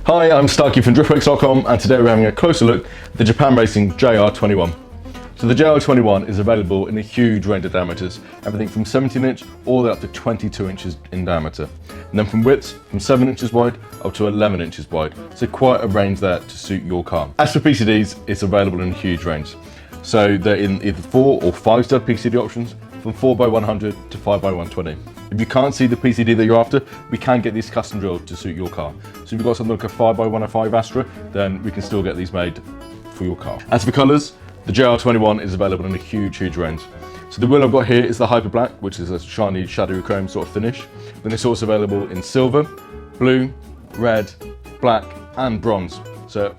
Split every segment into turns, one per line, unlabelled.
Hi, I'm Starkey from driftworks.com, and today we're having a closer look at the Japan Racing JR21. So the JR21 is available in a huge range of diameters, everything from 17 inch all the way up to 22 inches in diameter. And then from widths, from 7 inches wide up to 11 inches wide. So quite a range there to suit your car. As for PCDs, it's available in a huge range. So they're in either 4 or 5 stud PCD options, from 4x100 to 5x120. If you can't see the PCD that you're after, we can get these custom drilled to suit your car. So if you've got something like a 5x105 Astra, then we can still get these made for your car. As for colours, the JR21 is available in a huge range. So the wheel I've got here is the Hyper Black, which is a shiny, shadowy chrome sort of finish. Then it's also available in silver, blue, red, black, and bronze. So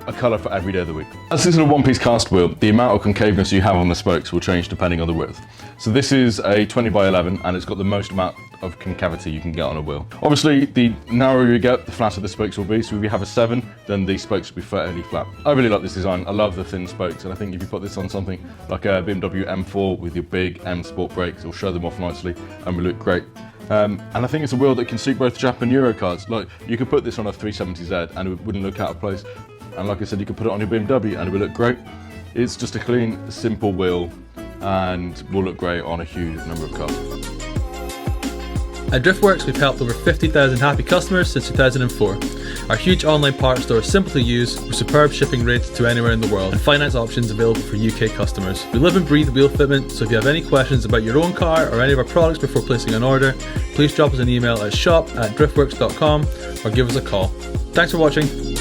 a colour for every day of the week. As this is a one-piece cast wheel, the amount of concaveness you have on the spokes will change depending on the width. So this is a 20x11 and it's got the most amount of concavity you can get on a wheel. Obviously, the narrower you get, the flatter the spokes will be. So if you have a 7, then the spokes will be fairly flat. I really like this design. I love the thin spokes, and I think if you put this on something like a BMW M4 with your big M Sport brakes, it'll show them off nicely and will look great. And I think it's a wheel that can suit both Jap and Euro cars. Like, you could put this on a 370Z and it wouldn't look out of place. And like I said, you could put it on your BMW and it will look great. It's just a clean, simple wheel and will look great on a huge number of cars.
At Driftworks, we've helped over 50,000 happy customers since 2004. Our huge online parts store is simple to use, with superb shipping rates to anywhere in the world, and finance options available for UK customers. We live and breathe wheel fitment, so if you have any questions about your own car or any of our products before placing an order, please drop us an email at shop@driftworks.com or give us a call. Thanks for watching.